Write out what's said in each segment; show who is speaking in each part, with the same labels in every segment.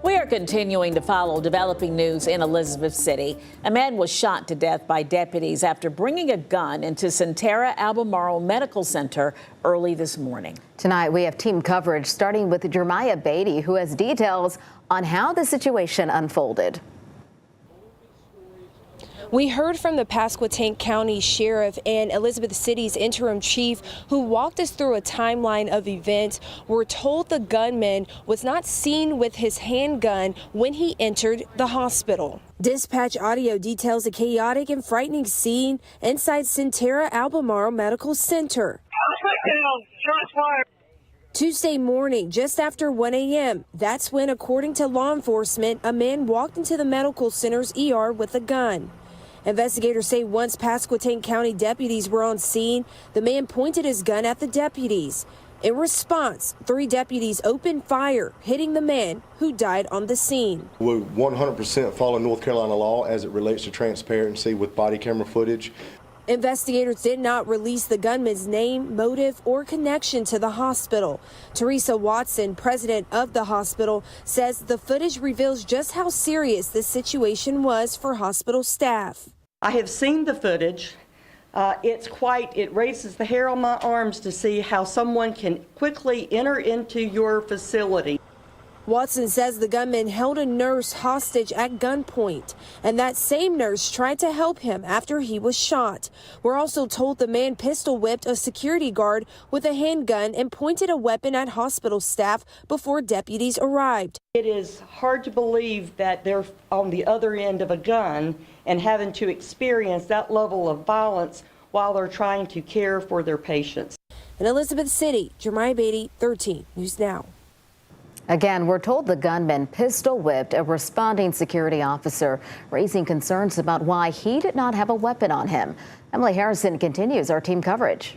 Speaker 1: We are continuing to follow developing news in Elizabeth City. A man was shot to death by deputies after bringing a gun into Centera Albemarle Medical Center early this morning.
Speaker 2: Tonight, we have team coverage starting with Jeremiah Beatty, who has details on how the situation unfolded.
Speaker 3: We heard from the Pasquotank County Sheriff and Elizabeth City's interim chief, who walked us through a timeline of events. We're told the gunman was not seen with his handgun when he entered the hospital. Dispatch audio details a chaotic and frightening scene inside Centera Albemarle Medical Center.
Speaker 4: Shots fired.
Speaker 3: Tuesday morning, just after 1 a.m., that's when, according to law enforcement, a man walked into the medical center's ER with a gun. Investigators say once Pasquotank County deputies were on scene, the man pointed his gun at the deputies. In response, 3 deputies opened fire, hitting the man who died on the scene.
Speaker 5: We 100% follow North Carolina law as it relates to transparency with body camera footage.
Speaker 3: Investigators did not release the gunman's name, motive, or connection to the hospital. Teresa Watson, president of the hospital, says the footage reveals just how serious this situation was for hospital staff.
Speaker 6: I have seen the footage. It raises the hair on my arms to see how someone can quickly enter into your facility.
Speaker 3: Watson says the gunman held a nurse hostage at gunpoint, and that same nurse tried to help him after he was shot. We're also told the man pistol whipped a security guard with a handgun and pointed a weapon at hospital staff before deputies arrived.
Speaker 6: It is hard to believe that they're on the other end of a gun and having to experience that level of violence while they're trying to care for their patients.
Speaker 3: In Elizabeth City, Jeremiah Beatty, 13 News Now.
Speaker 2: Again, we're told the gunman pistol whipped a responding security officer, raising concerns about why he did not have a weapon on him. Emily Harrison continues our team coverage.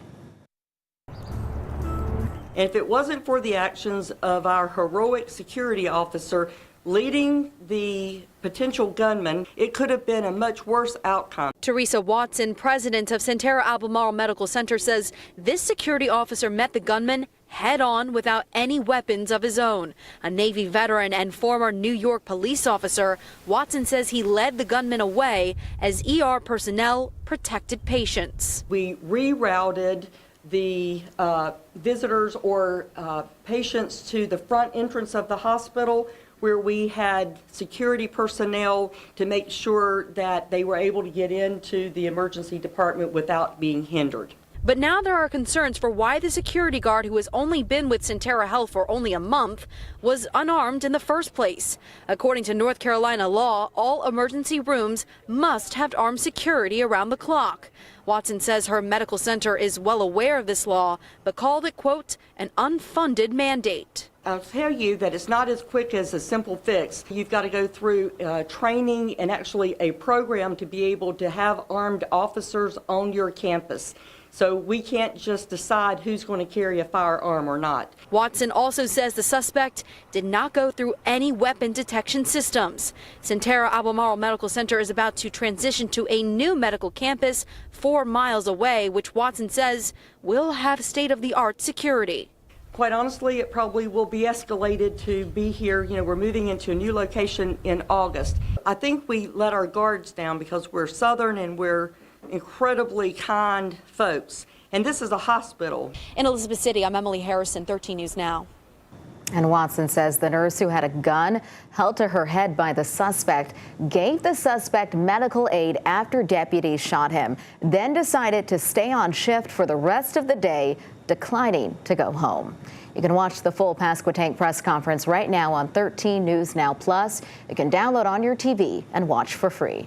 Speaker 6: If it wasn't for the actions of our heroic security officer leading the potential gunman, it could have been a much worse outcome.
Speaker 7: Teresa Watson, president of Centera Albemarle Medical Center, says this security officer met the gunman head-on without any weapons of his own. A Navy veteran and former New York police officer, Watson says he led the gunman away as ER personnel protected patients.
Speaker 6: We rerouted the visitors or patients to the front entrance of the hospital, where we had security personnel to make sure that they were able to get into the emergency department without being hindered.
Speaker 7: But now there are concerns for why the security guard, who has only been with Centera Health for only a month, was unarmed in the first place. According to North Carolina law, all emergency rooms must have armed security around the clock. Watson says her medical center is well aware of this law, but called it, quote, an unfunded mandate.
Speaker 6: I'll tell you that it's not as quick as a simple fix. You've got to go through training and actually a program to be able to have armed officers on your campus. So we can't just decide who's going to carry a firearm or not.
Speaker 7: Watson also says the suspect did not go through any weapon detection systems. Centera Albemarle Medical Center is about to transition to a new medical campus 4 miles away, which Watson says will have state-of-the-art security.
Speaker 6: Quite honestly, it probably will be escalated to be here. You know, we're moving into a new location in August. I think we let our guards down because we're Southern and we're incredibly kind folks. And this is a hospital.
Speaker 7: In Elizabeth City, I'm Emily Harrison, 13 News Now.
Speaker 2: And Watson says the nurse who had a gun held to her head by the suspect gave the suspect medical aid after deputies shot him, then decided to stay on shift for the rest of the day, declining to go home. You can watch the full Pasquotank press conference right now on 13 News Now Plus. You can download on your TV and watch for free.